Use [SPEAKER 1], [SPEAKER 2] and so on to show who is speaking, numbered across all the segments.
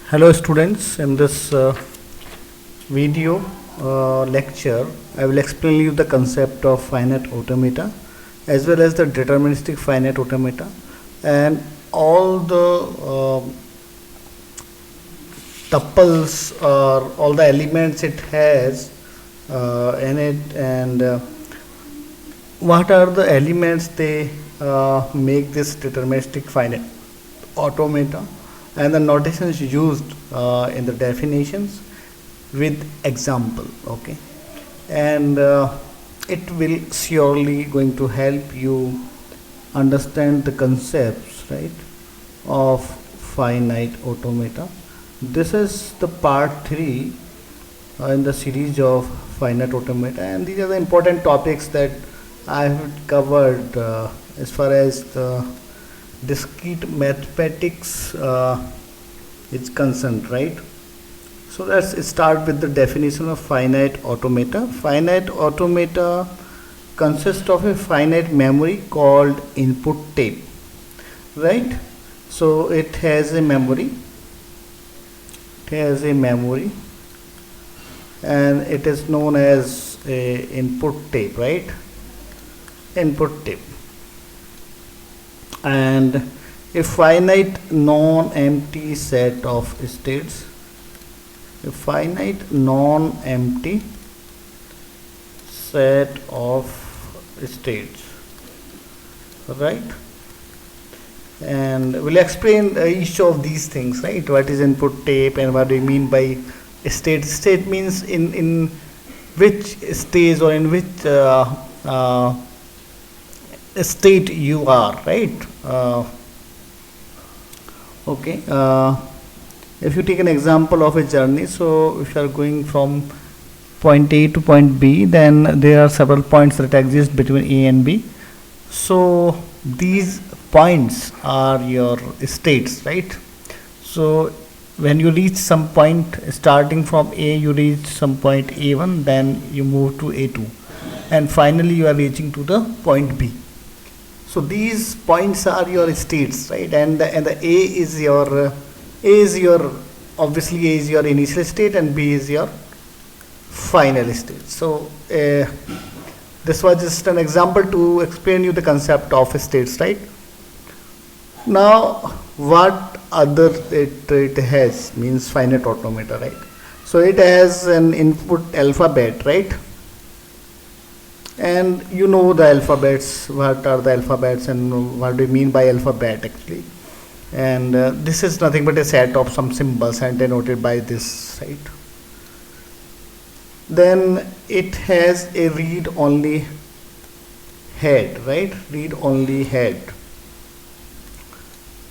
[SPEAKER 1] Hello students, in this video lecture I will explain you the concept of finite automata as well as the deterministic finite automata and all the tuples or all the elements it has in it, and what are the elements they make this deterministic finite automata, and the notations used in the definitions with example. Okay, and it will surely going to help you understand the concepts, right, of finite automata. This is the part 3 in the series of finite automata, and these are the important topics that I have covered as far as the discrete mathematics is concerned, right? So let's start with the definition of finite automata. Finite automata consists of a finite memory called input tape, right? So it has a memory, and it is known as a input tape, right? Input tape. And a finite non-empty set of states, a finite non-empty set of states, right? And we'll explain each of these things, right? What is input tape and what do we mean by state? State means in which stage or in which state you are, right? Okay, if you take an example of a journey, so if you are going from point A to point B, then there are several points that exist between A and B. So these points are your states, right? So when you reach some point, starting from A, you reach some point A1, then you move to A2, and finally you are reaching to the point B. So these points are your states, right? And the A is your obviously A is your initial state and B is your final state. So this was just an example to explain you the concept of states, right? Now what other it has means finite automata, right? So it has an input alphabet, right? And you know the alphabets, what are the alphabets and what do you mean by alphabet actually. And this is nothing but a set of some symbols and denoted by this, right? Then it has a read only head, right? Read only head.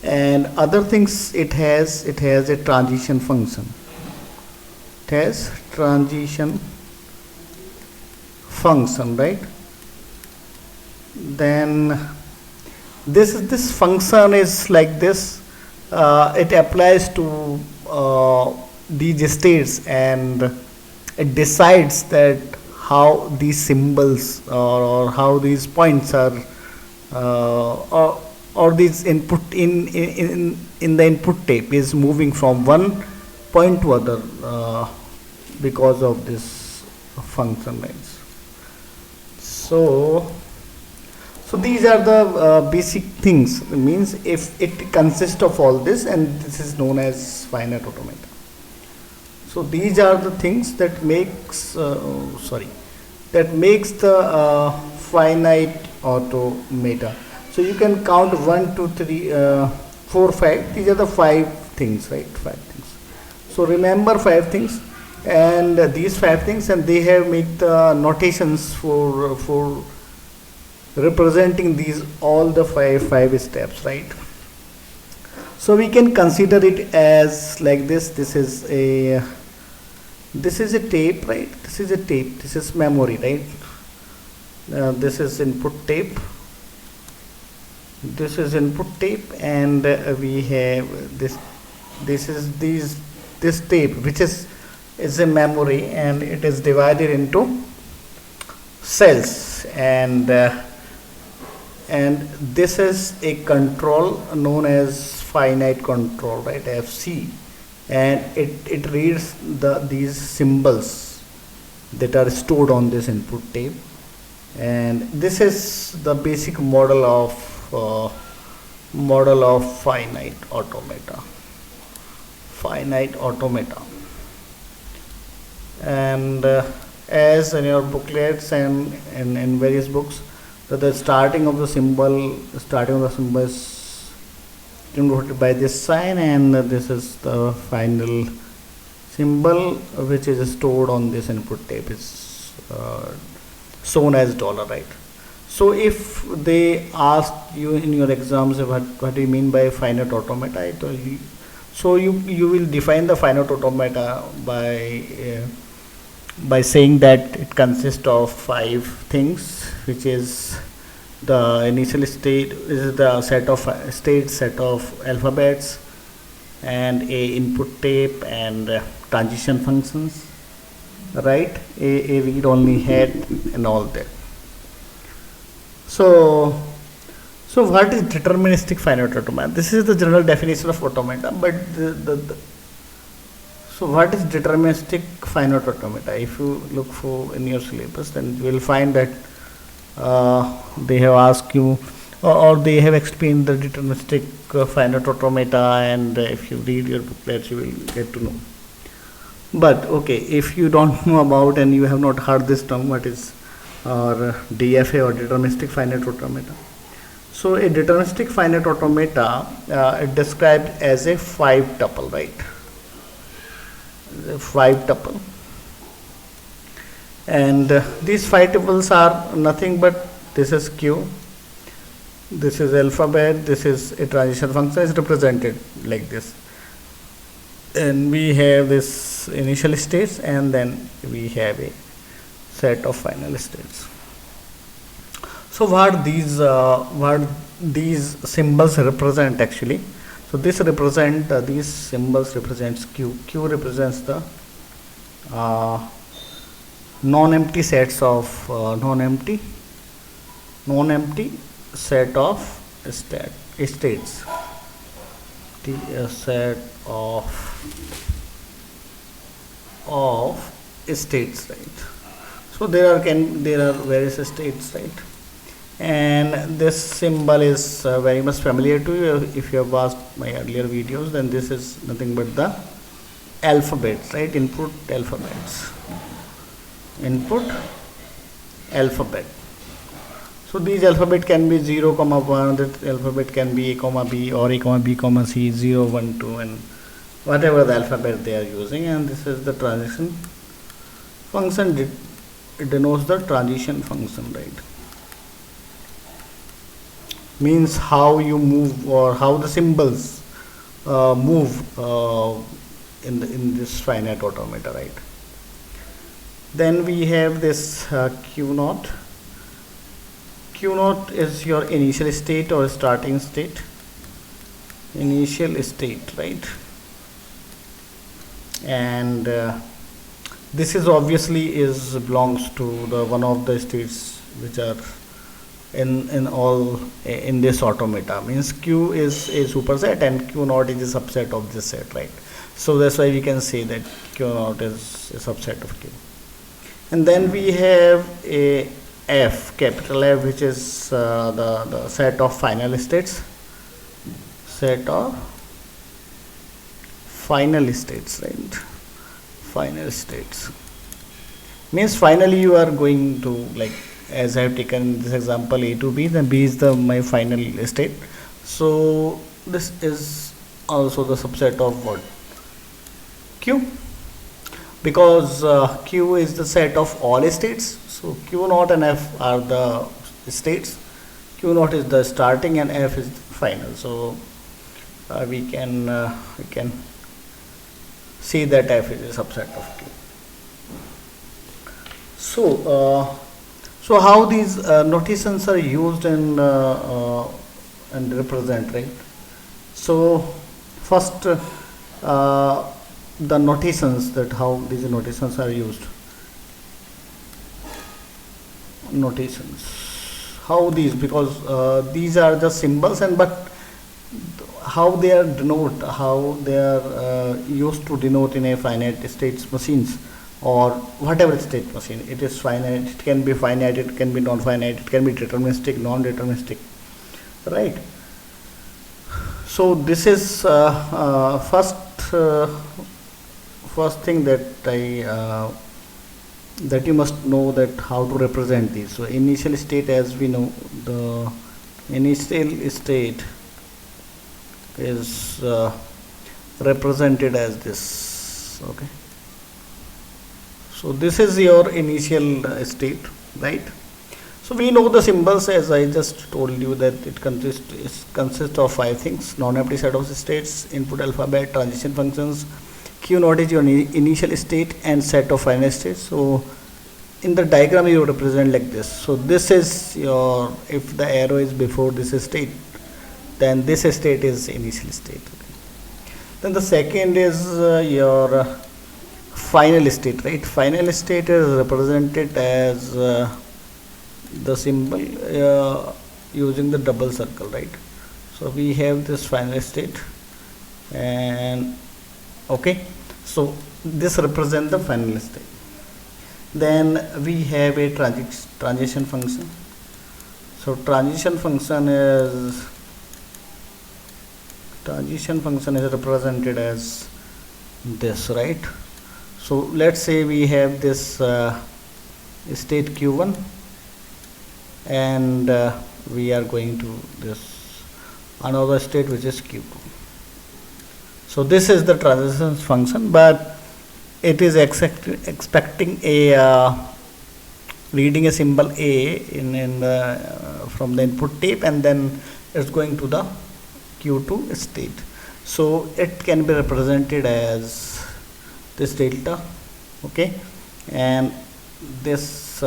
[SPEAKER 1] And other things it has a transition function. It has transition function, right? Then this function is like this. It applies to these states, and it decides that how these symbols or how these points are or these input in the input tape is moving from one point to other because of this function, right? So these are the basic things. It means if it consists of all this, and this is known as finite automata. So these are the things that makes the finite automata. So you can count 1, 2, 3, 4, 5. These are the 5 things, right? 5 things. So remember 5 things, and these 5 things, and they have made the notations for representing these all the five steps, right? So we can consider it as like this. This is a tape, right? This is a tape. This is memory, right? This is input tape. This is input tape, and we have this. This is this tape, which is a memory, and it is divided into cells, and this is a control known as finite control, right? FC, and it reads these symbols that are stored on this input tape. And this is the basic model of finite automata. And as in your booklets and in various books, that the starting of the symbol is denoted by this sign, and this is the final symbol which is stored on this input tape, is shown as dollar, right? So if they ask you in your exams what do you mean by finite automata, so you will define the finite automata by saying that it consists of 5 things, which is the initial state, is the set of set of alphabets, and a input tape, and transition functions, right? A read only head and all that. So what is deterministic finite automata? This is the general definition of automata, but so what is deterministic finite automata? If you look for in your syllabus, then you will find that they have asked you, or they have explained the deterministic finite automata, and if you read your booklets, you will get to know. But okay, if you don't know about and you have not heard this term, what is DFA, or deterministic finite automata? So a deterministic finite automata is described as a 5 tuple, right? 5 tuple, and these 5 tuples are nothing but this is Q, this is alphabet, this is a transition function, is represented like this, and we have this initial states, and then we have a set of final states. So what these symbols represent actually? So this represent these symbols represents Q. Q represents the non-empty sets of non-empty set of states. The set of states, right? So there are various states, right? And this symbol is very much familiar to you. If you have watched my earlier videos, then this is nothing but the alphabets, right? Input alphabet. So these alphabet can be 0, 1, that alphabet can be A, B, or A, B, C, 0, 1, 2, and whatever the alphabet they are using. And this is the transition function. It denotes the transition function, right? Means how you move, or how the symbols move in this finite automata, right? Then we have this Q naught. Q naught is your initial state or starting state. Initial state, right? And this is obviously belongs to the one of the states which are in this automata. Means Q is a superset and Q naught is a subset of this set, right? So that's why we can say that Q naught is a subset of Q. And then we have a F, capital F, which is the set of final states. Set of final states, right? Final states means finally you are going to, like, as I have taken this example A to B, then B is my final state. So this is also the subset of what? Q, because Q is the set of all states. So Q naught and F are the states. Q naught is the starting and F is the final. So we can see that F is a subset of Q. So how these notations are used and represent, right? So first the notations, that how these notations are used. Notations, how these, because these are just symbols, and but how they are denote, how they are used to denote in a finite states machines or whatever state machine. It is finite, it can be finite, it can be non-finite, it can be deterministic, non-deterministic, right? So this is first thing that that you must know, that how to represent these. So initial state, as we know, the initial state is represented as this. Okay, so this is your initial state, right? So we know the symbols, as I just told you, that it consists of 5 things: non-empty set of states, input alphabet, transition functions. Q naught is your initial state and set of final states. So in the diagram you represent like this. So this is your, if the arrow is before this state, then this state is initial state. Then the second is your final state, right? Final state is represented as the symbol using the double circle, right? So we have this final state, and okay, so this represents the final state. Then we have a transition function. So transition function is represented as this, right? So let's say we have this state q1, and we are going to this another state which is q2. So this is the transition function, but it is expecting a reading a symbol A in the from the input tape, and then it's going to the q2 state. So it can be represented as this delta, okay, and this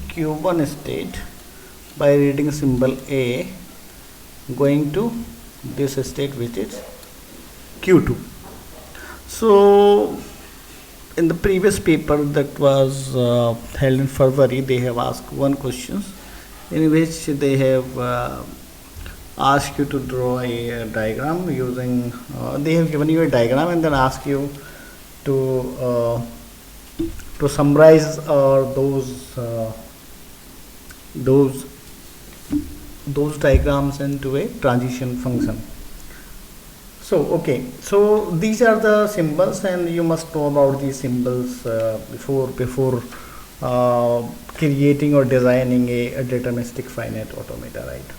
[SPEAKER 1] q1 state by reading symbol A going to this state which is q2. So in the previous paper that was held in February, they have asked one question in which they have asked you to draw a diagram using they have given you a diagram and then ask you to summarize those diagrams into a transition function. So okay, so these are the symbols, and you must know about these symbols before creating or designing a deterministic finite automata, right?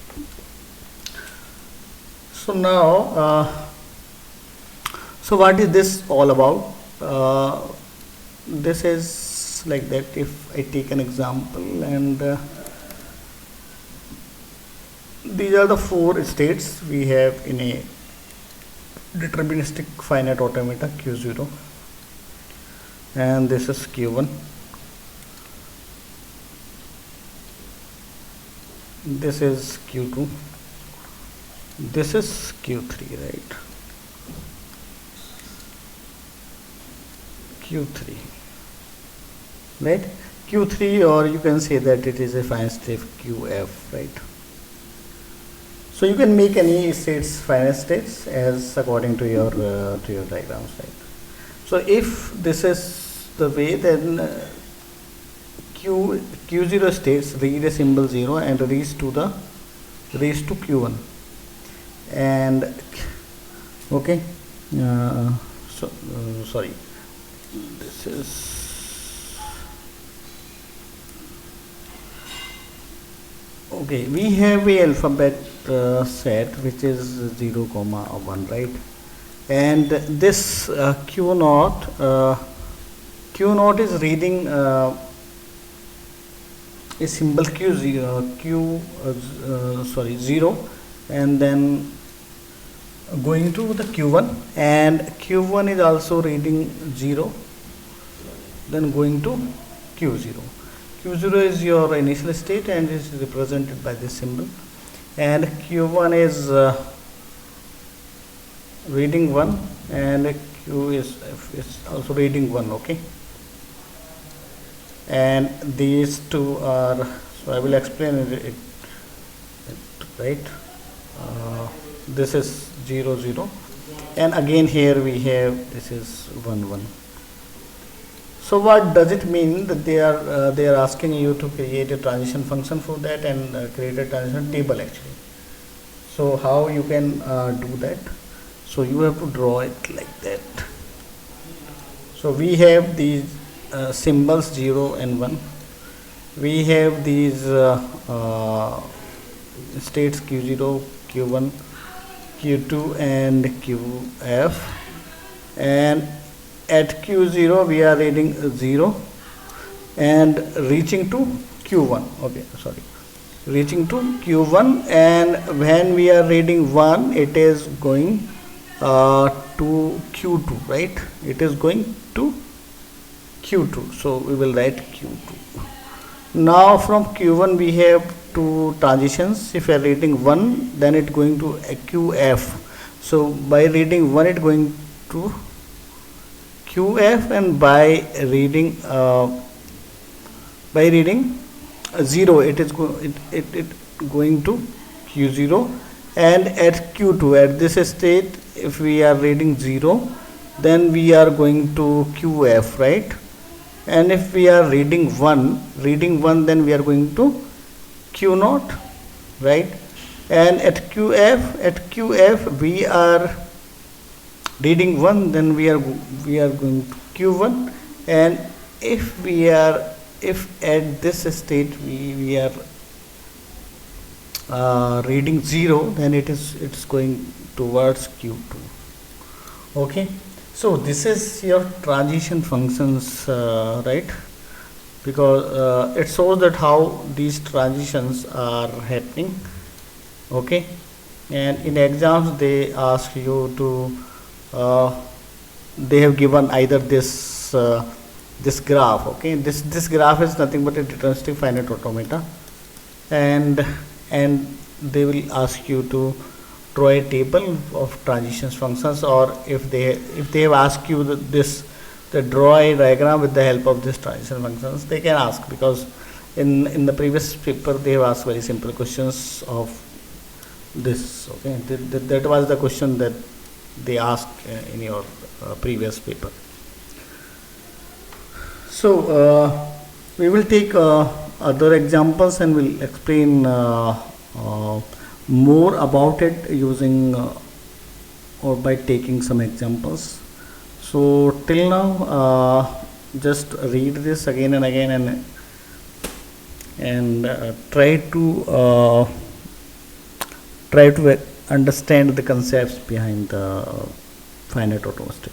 [SPEAKER 1] So now, so what is this all about? This is like that. If I take an example, and these are the 4 states we have in a deterministic finite automata q0, and this is q1, this is q2, this is q3, right? q3, right? q3, or you can say that it is a finite state qf, right? So you can make any states finite states as according to your diagrams, right? So if this is the way, then q0 states read a symbol 0 and reach to q1, and okay, sorry, this is okay. We have a alphabet set which is 0, 1, right? And this q naught is reading a symbol q0, and then going to the q1, and q1 is also reading 0, then going to q0. q0 is your initial state and is represented by this symbol, and q1 is reading 1, and q is also reading 1, okay? And these two are, so I will explain it right? this is 0 0, and again here we have this is 1 1. So what does it mean that they are asking you to create a transition function for that and create a transition table actually. So how you can do that? So you have to draw it like that. So we have these symbols 0 and 1. We have these states q0, q1, q2 and qf, and at q0 we are reading 0 and reaching to q1. Okay, sorry, reaching to q1, and when we are reading 1 it is going to q2, right? It is going to q2, so we will write q2. Now from q1 we have two transitions. If we are reading 1, then it going to qf. So by reading 1 it going to qf, and by reading 0 it is going to q0, and at q2 at this state if we are reading 0 then we are going to qf, right? And if we are reading 1 then we are going to q0, right? And at qf we are reading 1, then we are going to q1, and if at this state we are reading 0, then it's going towards q2. Okay, so this is your transition functions, right? Because it shows that how these transitions are happening. Okay, and in exams they ask you to they have given either this this graph. Okay, this graph is nothing but a deterministic finite automata, and they will ask you to draw a table of transitions functions, or if they have asked you the draw a diagram with the help of this transition functions, they can ask, because in the previous paper they have asked very simple questions of this. Okay, that was the question that they asked in your previous paper. So we will take other examples and we'll explain more about it using or by taking some examples. So till now just read this again and again and try to understand the concepts behind the finite automata.